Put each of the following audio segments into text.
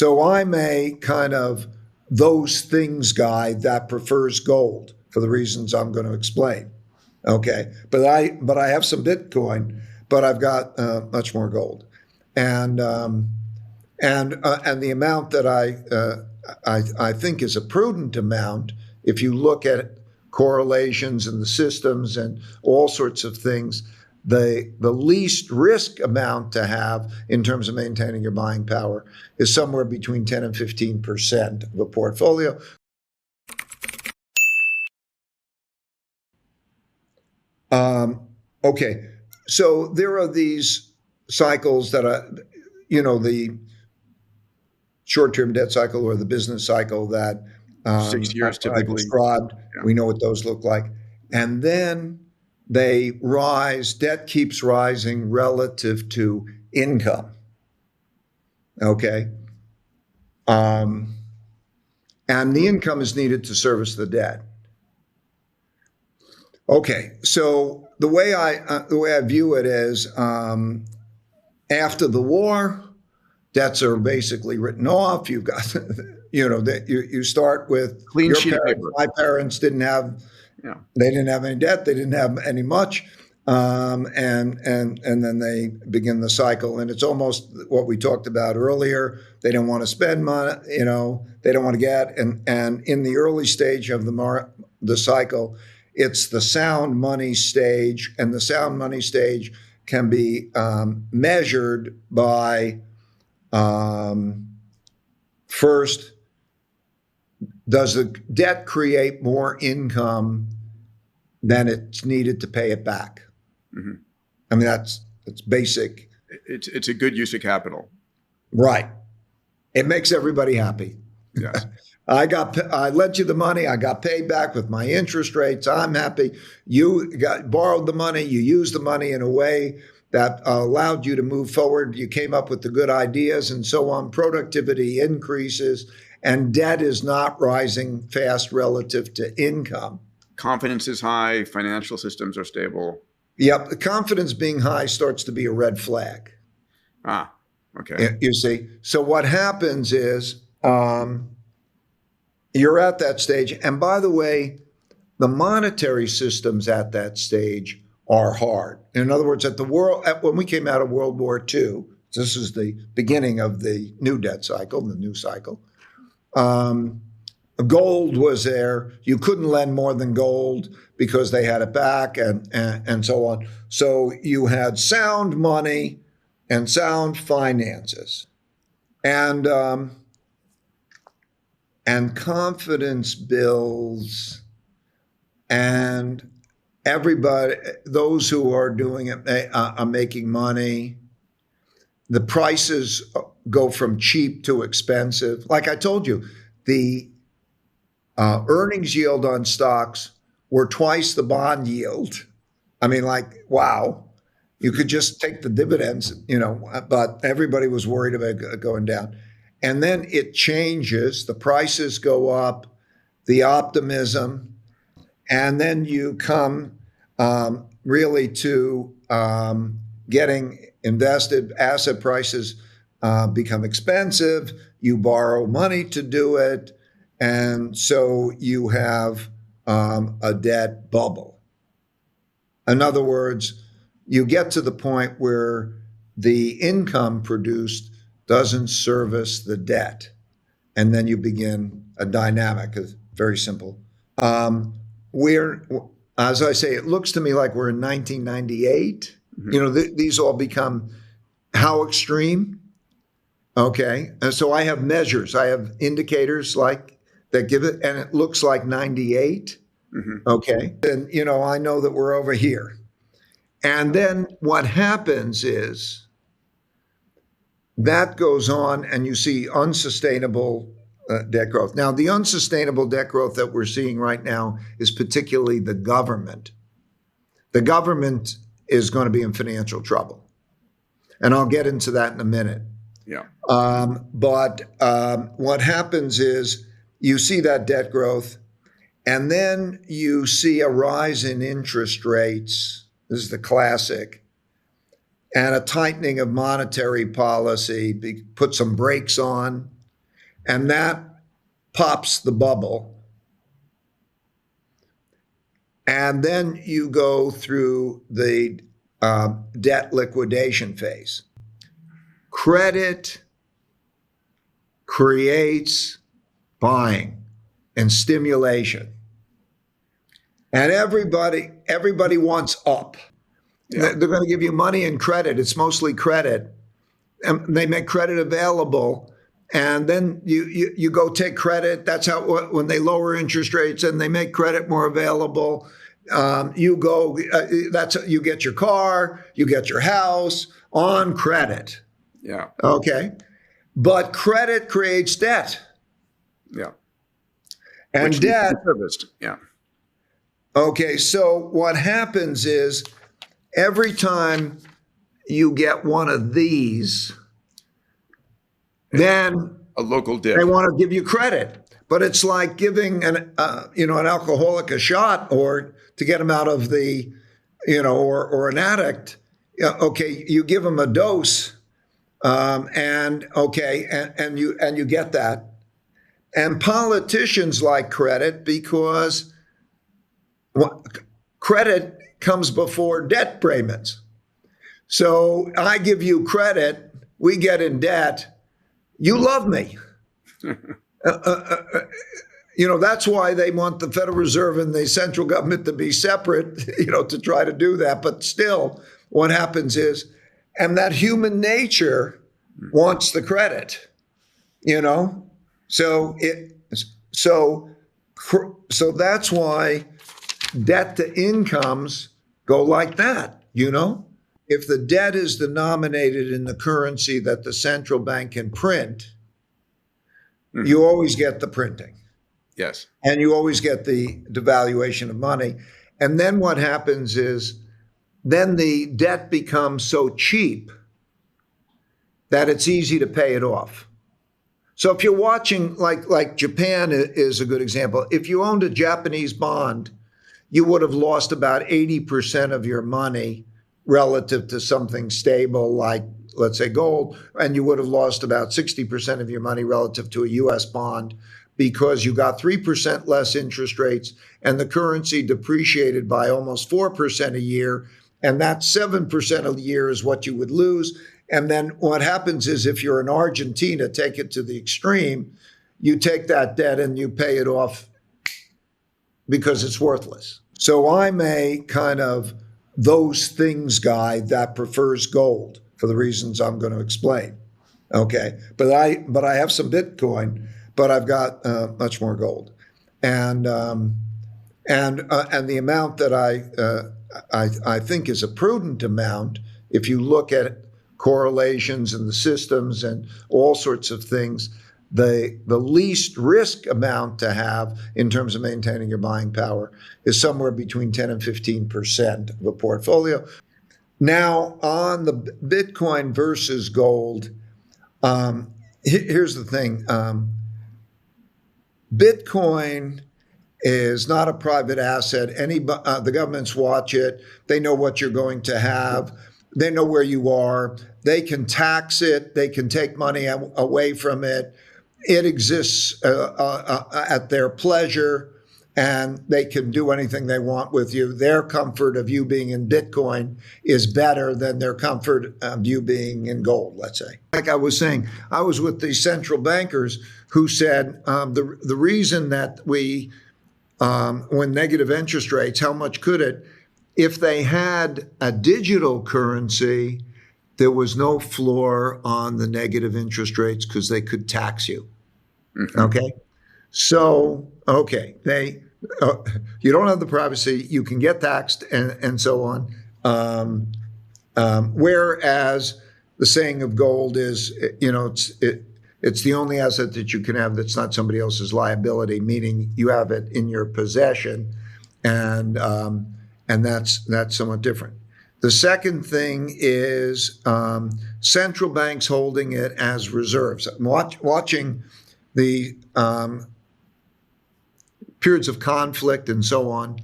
So I'm a kind of those things guy that prefers gold for the reasons I'm going to explain. Okay, but I have some Bitcoin, but I've got much more gold, and and the amount that I think is a prudent amount if you look at correlations and the systems and all sorts of things. The least risk amount to have in terms of maintaining your buying power is somewhere between 10 and 15% of a portfolio. Okay, so there are these cycles that are, the short-term debt cycle or the business cycle that 6 years I typically. described. Yeah. We know what those look like. And then they rise, debt keeps rising relative to income. Okay. And the income is needed to service the debt. Okay, so the way I view it is, after the war, debts are basically written off. You've got, that you start with Clean your sheet of parents. paper. My parents didn't have, Yeah. they didn't have any debt. They didn't have any much, and then they begin the cycle. And it's almost what we talked about earlier. They don't want to spend money. They don't want to get. And in the early stage of the cycle, it's the sound money stage, and the sound money stage can be measured by, first, does the debt create more income than it's needed to pay it back? Mm-hmm. I mean, that's basic. It's a good use of capital. Right. It makes everybody happy. Yes. I lent you the money. I got paid back with my interest rates. I'm happy. You borrowed the money. You used the money in a way that allowed you to move forward. You came up with the good ideas and so on. Productivity increases, and debt is not rising fast relative to income. Confidence is high. Financial systems are stable. Yep. The confidence being high starts to be a red flag. Ah, okay. You see. So what happens is, you're at that stage. And by the way, the monetary systems at that stage are hard. In other words, when we came out of World War II, this is the beginning of the new debt cycle, the new cycle. Gold was there. You couldn't lend more than gold because they had it back, and so on. So you had sound money and sound finances, and confidence builds, and everybody, those who are doing it, are making money. The prices go from cheap to expensive. Like I told you, the earnings yield on stocks were twice the bond yield. I mean, like, wow. You could just take the dividends, but everybody was worried about going down. And then it changes, the prices go up, the optimism, and then you come really to getting invested. Asset prices become expensive. You borrow money to do it. And so you have a debt bubble. In other words, you get to the point where the income produced doesn't service the debt. And then you begin a dynamic. It's very simple. As I say, it looks to me like we're in 1998. Mm-hmm. These all become how extreme? Okay. And so I have measures. I have indicators like that give it, and it looks like 98. Mm-hmm. Okay. And, I know that we're over here. And then what happens is that goes on, and you see unsustainable debt growth. Now, the unsustainable debt growth that we're seeing right now is particularly the government. The government is going to be in financial trouble. And I'll get into that in a minute. Yeah. But what happens is you see that debt growth, and then you see a rise in interest rates. This is the classic. And a tightening of monetary policy, put some brakes on. and that pops the bubble. And then you go through the debt liquidation phase. Credit creates buying and stimulation. And everybody wants up. Yeah. They're going to give you money and credit. It's mostly credit. And they make credit available. And then you go take credit. That's how, when they lower interest rates and they make credit more available, you get your car, you get your house on credit. Yeah. Okay. But credit creates debt. Yeah. And Which needs to debt. be serviced. Yeah. Okay. So what happens is every time you get one of these, then A local dip. they want to give you credit. But it's like giving an alcoholic a shot, or to get him out of the, or an addict. Okay, you give him a dose, and you get that. And politicians like credit because credit comes before debt payments. So I give you credit, we get in debt, you love me. That's why they want the Federal Reserve and the central government to be separate, to try to do that. But still, what happens is, and that human nature wants the credit, So that's why debt to incomes go like that, If the debt is denominated in the currency that the central bank can print, you always get the printing. Yes. And you always get the devaluation of money. And then what happens is, then the debt becomes so cheap that it's easy to pay it off. So if you're watching, like Japan is a good example. If you owned a Japanese bond, you would have lost about 80% of your money relative to something stable like, let's say, gold, and you would have lost about 60% of your money relative to a US bond, because you got 3% less interest rates and the currency depreciated by almost 4% a year. And that 7% a year is what you would lose. And then what happens is, if you're in Argentina, take it to the extreme, you take that debt and you pay it off because it's worthless. So I'm a kind of those things guy that prefers gold for the reasons I'm going to explain. Okay. But I have some Bitcoin, but I've got much more gold. And the amount that I think is a prudent amount, if you look at correlations and the systems and all sorts of things, the least risk amount to have in terms of maintaining your buying power is somewhere between 10 and 15% of a portfolio. Now, on the Bitcoin versus gold, here's the thing. Bitcoin is not a private asset. The governments watch it. They know what you're going to have. They know where you are. They can tax it. They can take money away from it. It exists at their pleasure, and they can do anything they want with you. Their comfort of you being in Bitcoin is better than their comfort of you being in gold, let's say. Like I was saying, I was with the central bankers who said the reason that when negative interest rates, how much could it? If they had a digital currency, there was no floor on the negative interest rates because they could tax you. Mm-hmm. Okay. So, you don't have the privacy, you can get taxed and so on. Whereas the saying of gold is, it's the only asset that you can have that's not somebody else's liability, meaning you have it in your possession, and that's somewhat different. The second thing is central banks holding it as reserves. I'm watching the periods of conflict and so on.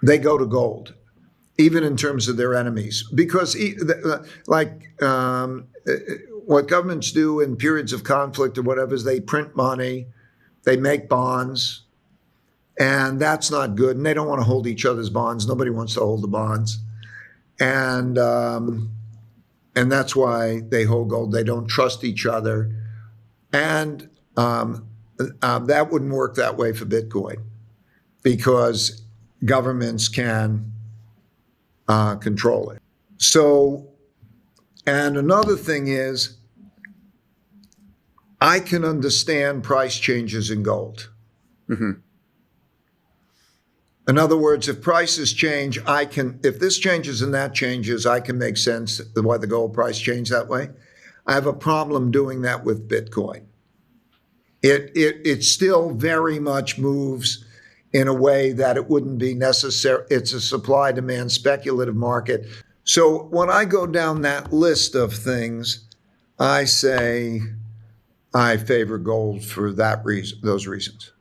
They go to gold, what governments do in periods of conflict or whatever is they print money, they make bonds, and that's not good. And they don't want to hold each other's bonds. Nobody wants to hold the bonds. And that's why they hold gold. They don't trust each other. And that wouldn't work that way for Bitcoin because governments can control it. So, and another thing is, I can understand price changes in gold. Mm-hmm. In other words, if prices change, if this changes and that changes, I can make sense of why the gold price changed that way. I have a problem doing that with Bitcoin. It still very much moves in a way that it wouldn't be necessary. It's a supply-demand speculative market. So when I go down that list of things, I say I favor gold for that reason, those reasons.